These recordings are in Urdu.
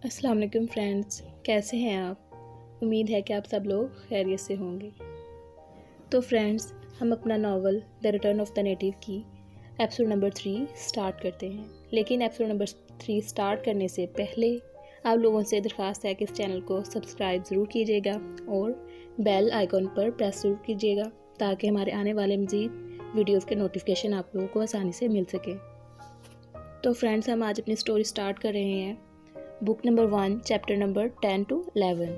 السلام علیکم فرینڈز، کیسے ہیں آپ؟ امید ہے کہ آپ سب لوگ خیریت سے ہوں گے۔ تو فرینڈز، ہم اپنا novel the return of the NATO کی ایپیسوڈ نمبر 3 سٹارٹ کرتے ہیں، لیکن ایپیسوڈ نمبر 3 سٹارٹ کرنے سے پہلے آپ لوگوں سے درخواست ہے کہ اس چینل کو سبسکرائب ضرور کیجیے گا اور بیل آئیکن پر پریس ضرور کیجیے گا تاکہ ہمارے آنے والے مزید ویڈیوز کے نوٹیفیکیشن آپ لوگوں کو آسانی سے مل سکے۔ تو فرینڈز، ہم آج اپنی سٹوری سٹارٹ کر رہے ہیں book number 1 chapter number 10 to 11۔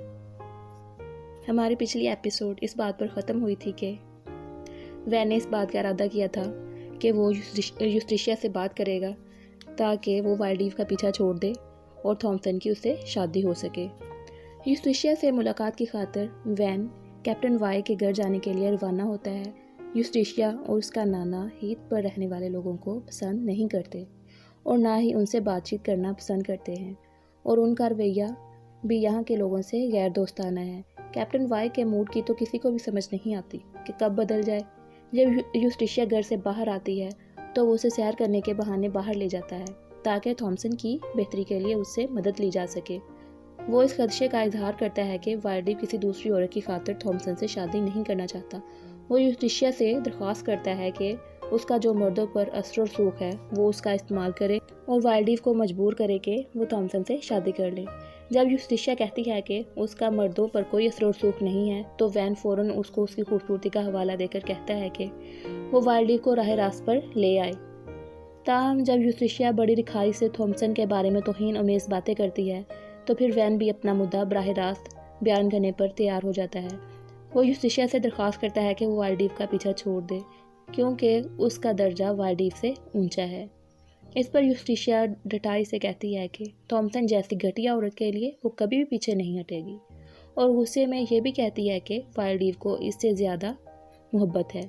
ہماری پچھلی ایپیسوڈ اس بات پر ختم ہوئی تھی کہ وین نے اس بات کا ارادہ کیا تھا کہ وہ یوسٹریشیا سے بات کرے گا تاکہ وہ وائلڈیو کا پیچھا چھوڑ دے اور تھامسن کی اس سے شادی ہو سکے۔ یوسٹریشیا سے ملاقات کی خاطر وین کیپٹن وائی کے گھر جانے کے لیے روانہ ہوتا ہے۔ یوسٹریشیا اور اس کا نانا ہیتھ پر رہنے والے لوگوں کو پسند نہیں کرتے اور نہ ہی ان سے بات چیت کرنا پسند کرتے ہیں، اور ان کا رویہ بھی یہاں کے لوگوں سے غیر دوستانہ ہے۔ کیپٹن وائی کے موڈ کی تو کسی کو بھی سمجھ نہیں آتی کہ کب بدل جائے۔ جب یوسٹریشیا گھر سے باہر آتی ہے تو وہ اسے سیر کرنے کے بہانے باہر لے جاتا ہے تاکہ تھامسن کی بہتری کے لیے اس سے مدد لی جا سکے۔ وہ اس خدشے کا اظہار کرتا ہے کہ وائلڈیو کسی دوسری عورت کی خاطر تھامسن سے شادی نہیں کرنا چاہتا۔ وہ یوسٹریشیا سے درخواست کرتا ہے کہ اس کا جو مردوں پر اثر و رسوخ ہے وہ اس کا استعمال کرے اور وائلڈیو کو مجبور کرے کہ وہ تھامسن سے شادی کر لے۔ جب یوسٹریشیا کہتی ہے کہ اس کا مردوں پر کوئی اثر و رسوخ نہیں ہے تو وین فوراً اس کو اس کی خوبصورتی کا حوالہ دے کر کہتا ہے کہ وہ وائلڈیو کو راہ راست پر لے آئے۔ تاہم جب یوسٹریشیا بڑی رکھائی سے تھامسن کے بارے میں توہین آمیز باتیں کرتی ہے تو پھر وین بھی اپنا مدعا براہ راست بیان کرنے پر تیار ہو جاتا ہے۔ وہ یوسٹریشیا سے درخواست کرتا ہے کہ وہ وائلڈیو کا پیچھا چھوڑ دے کیونکہ اس کا درجہ وائلڈیو سے اونچا ہے۔ اس پر یوسٹریشیا ڈٹائی سے کہتی ہے کہ تھامسن جیسی گھٹیا عورت کے لیے وہ کبھی بھی پیچھے نہیں ہٹے گی، اور غصے میں یہ بھی کہتی ہے کہ وائلڈیو کو اس سے زیادہ محبت ہے،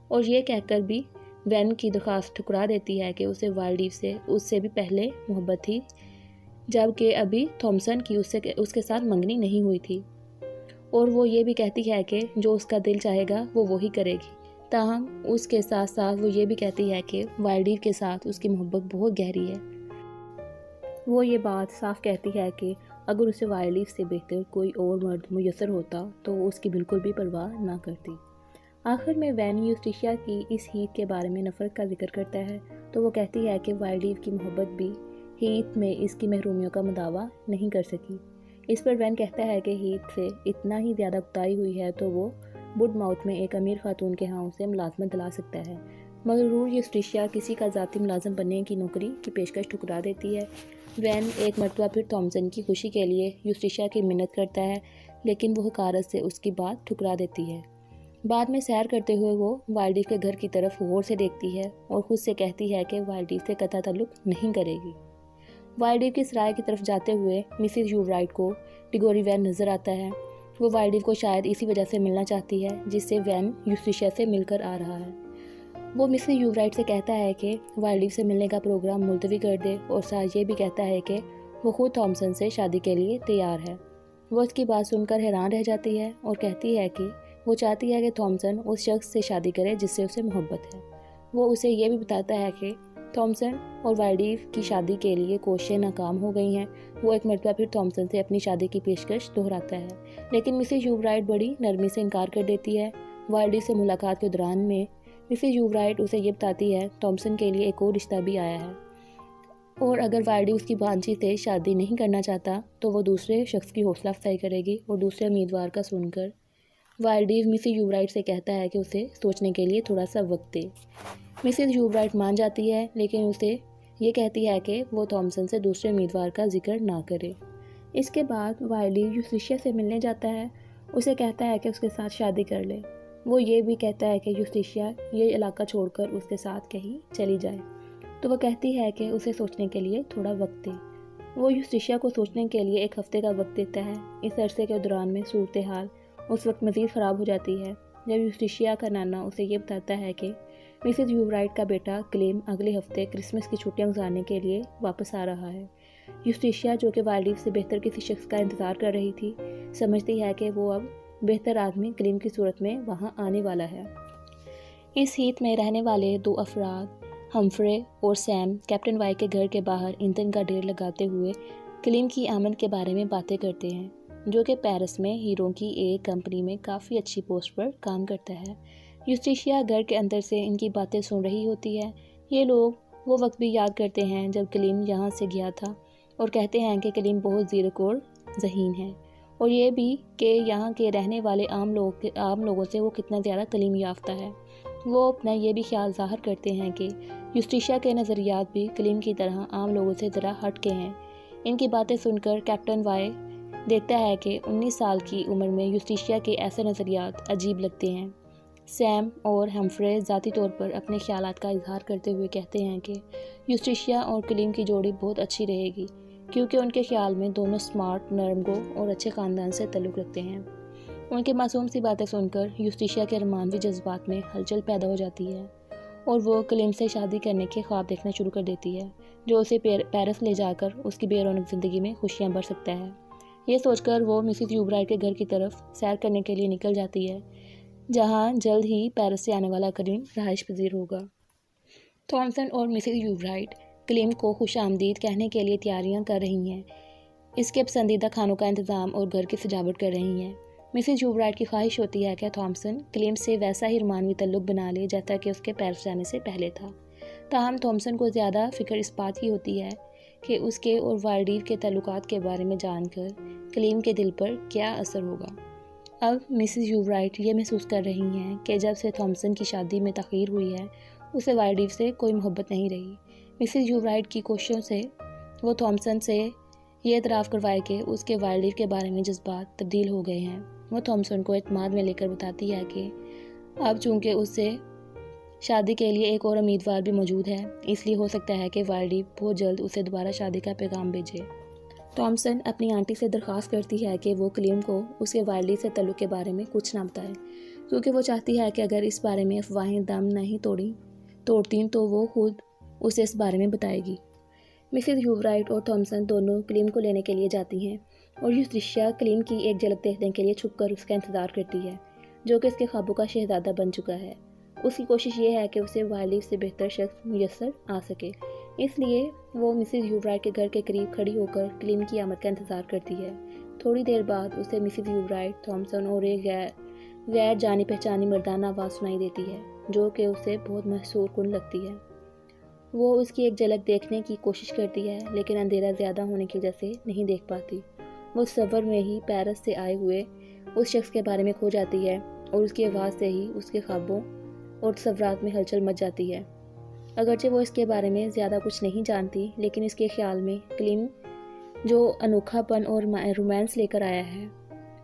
اور یہ کہہ کر بھی وین کی درخواست ٹھکرا دیتی ہے کہ اسے وائلڈیو سے اس سے بھی پہلے محبت تھی جبکہ ابھی تھامسن کی اس کے ساتھ منگنی نہیں ہوئی تھی، اور وہ یہ بھی کہتی ہے کہ جو اس کا دل چاہے گا وہ وہی کرے گی۔ تاہم اس کے ساتھ ساتھ وہ یہ بھی کہتی ہے کہ وائلڈیو کے ساتھ اس کی محبت بہت گہری ہے۔ وہ یہ بات صاف کہتی ہے کہ اگر اسے وائلڈیو سے بہتر کوئی اور مرد میسر ہوتا تو وہ اس کی بالکل بھی پرواہ نہ کرتی۔ آخر میں وین یوسٹریشیا کی اس ہیتھ کے بارے میں نفرت کا ذکر کرتا ہے تو وہ کہتی ہے کہ وائلڈیو کی محبت بھی ہیتھ میں اس کی محرومیوں کا مداوع نہیں کر سکی۔ اس پر وین کہتا ہے کہ ہیتھ سے اتنا ہی زیادہ کوتاہی ہوئی ہے تو وہ ووڈ ماؤتھ میں ایک امیر خاتون کے ہاں اسے ملازمت دلا سکتا ہے۔ مغرور یوسٹریشیا کسی کا ذاتی ملازم بننے کی نوکری کی پیشکش ٹھکرا دیتی ہے۔ وین ایک مرتبہ پھر تھامسن کی خوشی کے لیے یوسٹریشیا کی منت کرتا ہے لیکن وہ حقارت سے اس کی بات ٹھکرا دیتی ہے۔ بعد میں سیر کرتے ہوئے وہ وائلڈیو کے گھر کی طرف غور سے دیکھتی ہے اور خود سے کہتی ہے کہ وائلڈیو سے قطع تعلق نہیں کرے گی۔ وائلڈیو کی سرائے کی طرف جاتے ہوئے مسز یوورائٹ کو ڈیگوری وین نظر آتا ہے۔ وہ وائلڈیو کو شاید اسی وجہ سے ملنا چاہتی ہے جس سے وین یوسٹریشیا سے مل کر آ رہا ہے۔ وہ مسز یوورائٹ سے کہتا ہے کہ وائلڈیو سے ملنے کا پروگرام ملتوی کر دے اور ساتھ یہ بھی کہتا ہے کہ وہ خود تھامسن سے شادی کے لیے تیار ہے۔ وہ اس کی بات سن کر حیران رہ جاتی ہے اور کہتی ہے کہ وہ چاہتی ہے کہ تھامسن اس شخص سے شادی کرے جس سے اسے محبت ہے۔ وہ اسے یہ بھی بتاتا ہے کہ تھامسن اور وائلڈیو کی شادی کے لیے کوششیں ناکام ہو گئی ہیں۔ وہ ایک مرتبہ پھر تھامسن سے اپنی شادی کی پیشکش دہراتا ہے لیکن مسز یوورائٹ بڑی نرمی سے انکار کر دیتی ہے۔ وائلڈیو سے ملاقات کے دوران میں مسز یوورائٹ اسے یہ بتاتی ہے تھامسن کے لیے ایک اور رشتہ بھی آیا ہے، اور اگر وائلڈیو اس کی بانجی سے شادی نہیں کرنا چاہتا تو وہ دوسرے شخص کی حوصلہ افزائی کرے گی، اور دوسرے امیدوار کا سن کر وائلڈیو مسز یوورائٹ سے کہتا ہے کہ اسے سوچنے کے لیے تھوڑا سا وقت دے۔ مسز یوورائٹ مان جاتی ہے لیکن اسے یہ کہتی ہے کہ وہ تھامسن سے دوسرے امیدوار کا ذکر نہ کرے۔ اس کے بعد وائلڈیو یوسٹریشیا سے ملنے جاتا ہے، اسے کہتا ہے کہ اس کے ساتھ شادی کر لے۔ وہ یہ بھی کہتا ہے کہ یوسٹریشیا یہ علاقہ چھوڑ کر اس کے ساتھ کہیں چلی جائے تو وہ کہتی ہے کہ اسے سوچنے کے لیے تھوڑا وقت دے۔ وہ یوسٹریشیا کو سوچنے کے لیے ایک ہفتے کا وقت دیتا ہے۔ اس عرصے کے دوران میں صورتحال اس وقت مزید خراب ہو جاتی ہے جب یوسٹریشیا کا نانا اسے یہ بتاتا ہے کہ مسز یوورائٹ کا بیٹا کلیم اگلے ہفتے کرسمس کی چھٹیاں گزارنے کے لیے واپس آ رہا ہے۔ یوسٹریشیا جو کہ وائلڈیو سے بہتر کسی شخص کا انتظار کر رہی تھی سمجھتی ہے کہ وہ اب بہتر آدمی کلیم کی صورت میں وہاں آنے والا ہے۔ اس ہیتھ میں رہنے والے 2 افراد ہمفرے اور سیم کیپٹن وائی کے گھر کے باہر ایندھن کا ڈھیر لگاتے ہوئے کلیم کی آمد کے بارے میں باتیں کرتے ہیں، جو کہ پیرس میں ہیروں کی ایک کمپنی میں کافی اچھی پوسٹ پر کام کرتا ہے۔ یوسٹیشیا گھر کے اندر سے ان کی باتیں سن رہی ہوتی ہے۔ یہ لوگ وہ وقت بھی یاد کرتے ہیں جب کلیم یہاں سے گیا تھا، اور کہتے ہیں کہ کلیم بہت زیرک اور ذہین ہے، اور یہ بھی کہ یہاں کے رہنے والے عام لوگوں سے وہ کتنا زیادہ تعلیم یافتہ ہے۔ وہ اپنا یہ بھی خیال ظاہر کرتے ہیں کہ یوسٹیشیا کے نظریات بھی کلیم کی طرح عام لوگوں سے ذرا ہٹ کے ہیں۔ ان کی باتیں سن کر کیپٹن وائی دیکھتا ہے کہ 19 سال کی عمر میں یوسٹیشیا کے ایسے نظریات عجیب لگتے ہیں۔ سیم اور ہمفرے ذاتی طور پر اپنے خیالات کا اظہار کرتے ہوئے کہتے ہیں کہ یوسٹیشیا اور کلیم کی جوڑی بہت اچھی رہے گی، کیونکہ ان کے خیال میں دونوں سمارٹ، نرم گو اور اچھے خاندان سے تعلق رکھتے ہیں۔ ان کے معصوم سی باتیں سن کر یوسٹیشیا کے رومانوی جذبات میں ہلچل پیدا ہو جاتی ہے، اور وہ کلیم سے شادی کرنے کے خواب دیکھنا شروع کر دیتی ہے، جو اسے پیرس لے جا کر اس کی بے رونق زندگی میں خوشیاں بھر سکتا ہے۔ یہ سوچ کر وہ مسز یوبرائٹ کے گھر کی طرف سیر کرنے کے لیے نکل جاتی ہے، جہاں جلد ہی پیرس سے آنے والا کلیم رہائش پذیر ہوگا۔ تھامسن اور مسز یوبرائٹ کلیم کو خوش آمدید کہنے کے لیے تیاریاں کر رہی ہیں، اس کے پسندیدہ کھانوں کا انتظام اور گھر کی سجاوٹ کر رہی ہیں۔ مسز یوبرائٹ کی خواہش ہوتی ہے کہ تھامسن کلیم سے ویسا ہی رومانوی تعلق بنا لے جیسا کہ اس کے پیرس جانے سے پہلے تھا۔ تاہم تھامسن کو زیادہ فکر اس بات کی ہوتی ہے کہ اس کے اور والڈیو کے تعلقات کے بارے میں جان کر کلیم کے دل پر کیا اثر ہوگا۔ اب مسز یوبرائٹ یہ محسوس کر رہی ہیں کہ جب سے تھامسن کی شادی میں تاخیر ہوئی ہے، اسے والڈیو سے کوئی محبت نہیں رہی۔ مسز یوبرائٹ کی کوششوں سے وہ تھامسن سے یہ اعتراف کروائے کہ اس کے والڈیو کے بارے میں جذبات تبدیل ہو گئے ہیں۔ وہ تھامسن کو اعتماد میں لے کر بتاتی ہے کہ اب چونکہ اس سے شادی کے لیے ایک اور امیدوار بھی موجود ہے، اس لیے ہو سکتا ہے کہ والڈیو بہت جلد اسے دوبارہ شادی کا پیغام بھیجے۔ تھامسن اپنی آنٹی سے درخواست کرتی ہے کہ وہ کلیم کو اس کے والدی سے تعلق کے بارے میں کچھ نہ بتائے، کیونکہ وہ چاہتی ہے کہ اگر اس بارے میں افواہیں دم نہیں توڑتیں تو وہ خود اسے اس بارے میں بتائے گی۔ مسز یوبرائٹ اور تھامسن دونوں کلیم کو لینے کے لیے جاتی ہیں، اور یوسٹیشیا کلیم کی ایک جھلک دیکھنے کے لیے چھپ کر اس کا انتظار کرتی ہے، جو کہ اس کے خوابوں کا شہزادہ بن چکا ہے۔ اس کی کوشش یہ ہے کہ اسے والڈیو سے بہتر شخص میسر آ سکے، اس لیے وہ مسز یوبرائٹ کے گھر کے قریب کھڑی ہو کر کلیم کی آمد کا انتظار کرتی ہے۔ تھوڑی دیر بعد اسے مسز یوبرائٹ، تھامسن اور ایک غیر جانی پہچانی مردانہ آواز سنائی دیتی ہے، جو کہ اسے بہت محسور کن لگتی ہے۔ وہ اس کی ایک جھلک دیکھنے کی کوشش کرتی ہے، لیکن اندھیرا زیادہ ہونے کی وجہ سے نہیں دیکھ پاتی۔ وہ تصور میں ہی پیرس سے آئے ہوئے اس شخص کے بارے میں کھو جاتی ہے، اور اس کی آواز سے ہی اس کے خوابوں اور تصورات میں ہلچل مچ جاتی ہے۔ اگرچہ وہ اس کے بارے میں زیادہ کچھ نہیں جانتی، لیکن اس کے خیال میں کلیم جو انوکھا پن اور رومانس لے کر آیا ہے،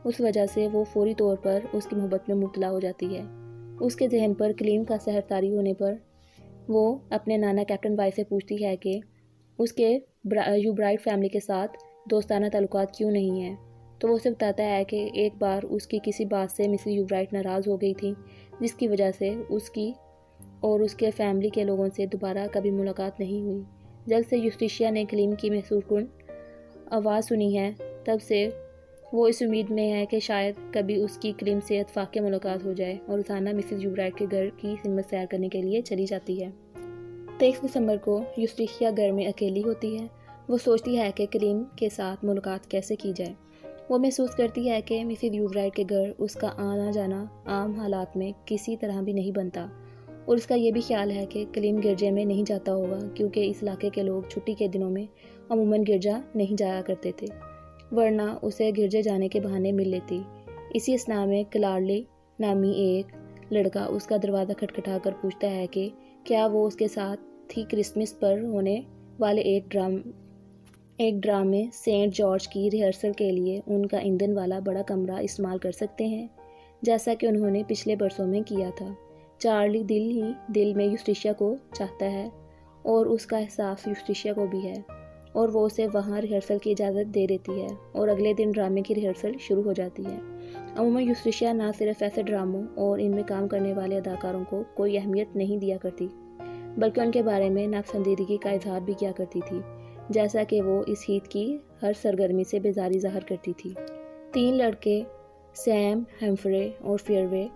اس وجہ سے وہ فوری طور پر اس کی محبت میں مبتلا ہو جاتی ہے۔ اس کے ذہن پر کلیم کا سحر طاری ہونے پر وہ اپنے نانا کیپٹن وائی سے پوچھتی ہے کہ اس کے یوبرائٹ فیملی کے ساتھ دوستانہ تعلقات کیوں نہیں ہیں، تو وہ اسے بتاتا ہے کہ ایک بار اس کی کسی بات سے مسز یوبرائٹ ناراض ہو گئی تھی، جس کی وجہ سے اس کی اور اس کے فیملی کے لوگوں سے دوبارہ کبھی ملاقات نہیں ہوئی۔ جب سے یوسٹیشیا نے کلیم کی محسوس کن آواز سنی ہے، تب سے وہ اس امید میں ہے کہ شاید کبھی اس کی کلیم سے اتفاق ملاقات ہو جائے، اور روزانہ مسز یوبرائٹ کے گھر کی سمت سیر کرنے کے لیے چلی جاتی ہے۔ 23 دسمبر کو یوسٹیشیا گھر میں اکیلی ہوتی ہے۔ وہ سوچتی ہے کہ کلیم کے ساتھ ملاقات کیسے کی جائے۔ وہ محسوس کرتی ہے کہ مسز یوبرائٹ کے گھر اس کا آنا جانا عام حالات میں کسی طرح بھی نہیں بنتا، اور اس کا یہ بھی خیال ہے کہ کلیم گرجے میں نہیں جاتا ہوگا، کیونکہ اس علاقے کے لوگ چھٹی کے دنوں میں عموماً گرجا نہیں جایا کرتے تھے، ورنہ اسے گرجے جانے کے بہانے مل لیتی۔ اسی اثناء میں کلارلی نامی ایک لڑکا اس کا دروازہ کھٹکھٹا کر پوچھتا ہے کہ کیا وہ اس کے ساتھ ہی کرسمس پر ہونے والے ایک ڈرامے سینٹ جارج کی ریہرسل کے لیے ان کا ایندھن والا بڑا کمرہ استعمال کر سکتے ہیں، جیسا کہ انہوں نے پچھلے برسوں میں کیا تھا۔ چارلی دل ہی دل میں یوسٹیشیا کو چاہتا ہے، اور اس کا احساس یوسٹیشیا کو بھی ہے، اور وہ اسے وہاں ریہرسل کی اجازت دے دیتی ہے، اور اگلے دن ڈرامے کی ریہرسل شروع ہو جاتی ہے۔ عموماً یوسٹیشیا نہ صرف ایسے ڈراموں اور ان میں کام کرنے والے اداکاروں کو کوئی اہمیت نہیں دیا کرتی، بلکہ ان کے بارے میں ناپسندیدگی کا اظہار بھی کیا کرتی تھی، جیسا کہ وہ اس ہیت کی ہر سرگرمی سے بیزاری ظاہر کرتی تھی۔ 3 لڑکے سیم، ہمفرے اور فیئروے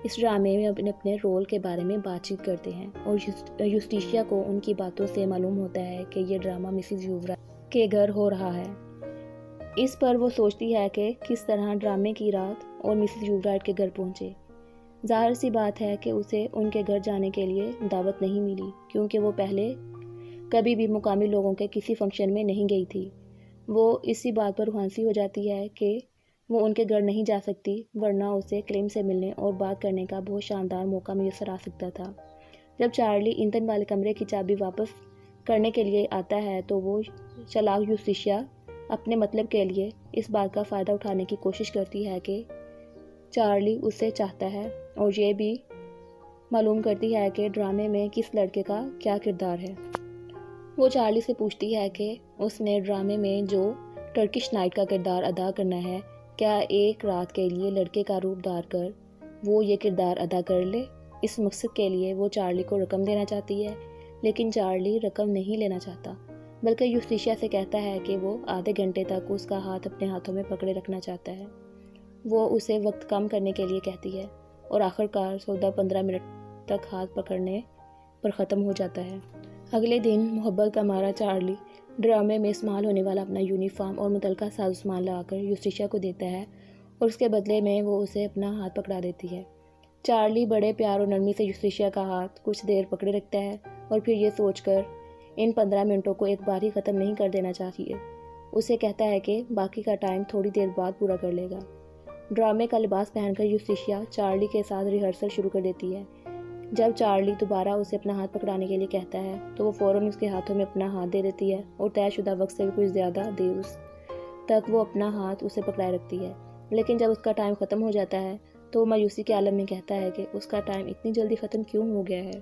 اس ڈرامے میں اپنے رول کے بارے میں بات چیت کرتے ہیں، اور یوسٹیشیا کو ان کی باتوں سے معلوم ہوتا ہے کہ یہ ڈرامہ مسز یوبرائٹ کے گھر ہو رہا ہے۔ اس پر وہ سوچتی ہے کہ کس طرح ڈرامے کی رات اور مسز یوبرائٹ کے گھر پہنچے۔ ظاہر سی بات ہے کہ اسے ان کے گھر جانے کے لیے دعوت نہیں ملی، کیونکہ وہ پہلے کبھی بھی مقامی لوگوں کے کسی فنکشن میں نہیں گئی تھی۔ وہ اسی بات پر روحانسی ہو جاتی ہے کہ وہ ان کے گھر نہیں جا سکتی، ورنہ اسے کلیم سے ملنے اور بات کرنے کا بہت شاندار موقع میسر آ سکتا تھا۔ جب چارلی ایندھن والے کمرے کی چابی واپس کرنے کے لیے آتا ہے تو وہ چالاک یوسٹیشیا اپنے مطلب کے لیے اس بات کا فائدہ اٹھانے کی کوشش کرتی ہے کہ چارلی اسے چاہتا ہے، اور یہ بھی معلوم کرتی ہے کہ ڈرامے میں کس لڑکے کا کیا کردار ہے۔ وہ چارلی سے پوچھتی ہے کہ اس نے ڈرامے میں جو ٹرکش نائٹ کا کردار ادا کرنا ہے، کیا ایک رات کے لیے لڑکے کا روپ دھار کر وہ یہ کردار ادا کر لے۔ اس مقصد کے لیے وہ چارلی کو رقم دینا چاہتی ہے، لیکن چارلی رقم نہیں لینا چاہتا، بلکہ یوسٹیشیا سے کہتا ہے کہ وہ آدھے گھنٹے تک اس کا ہاتھ اپنے ہاتھوں میں پکڑے رکھنا چاہتا ہے۔ وہ اسے وقت کم کرنے کے لیے کہتی ہے، اور آخر کار سودا 15 منٹ تک ہاتھ پکڑنے پر ختم ہو جاتا ہے۔ اگلے دن محبت کا مارا چارلی ڈرامے میں استعمال ہونے والا اپنا یونیفارم اور متعلقہ ساز و سامان لا کر یوسٹیشیا کو دیتا ہے، اور اس کے بدلے میں وہ اسے اپنا ہاتھ پکڑا دیتی ہے۔ چارلی بڑے پیار اور نرمی سے یوسٹیشیا کا ہاتھ کچھ دیر پکڑے رکھتا ہے، اور پھر یہ سوچ کر ان 15 منٹوں کو ایک بار ہی ختم نہیں کر دینا چاہیے، اسے کہتا ہے کہ باقی کا ٹائم تھوڑی دیر بعد پورا کر لے گا۔ ڈرامے کا لباس پہن کر یوسٹیشیا چارلی کے ساتھ ریہرسل شروع کر دیتی ہے۔ جب چارلی دوبارہ اسے اپنا ہاتھ پکڑانے کے لیے کہتا ہے تو وہ فوراً اس کے ہاتھوں میں اپنا ہاتھ دے دیتی ہے، اور طے شدہ وقت سے بھی کچھ زیادہ دیر تک وہ اپنا ہاتھ اسے پکڑائے رکھتی ہے۔ لیکن جب اس کا ٹائم ختم ہو جاتا ہے تو وہ مایوسی کے عالم میں کہتا ہے کہ اس کا ٹائم اتنی جلدی ختم کیوں ہو گیا ہے۔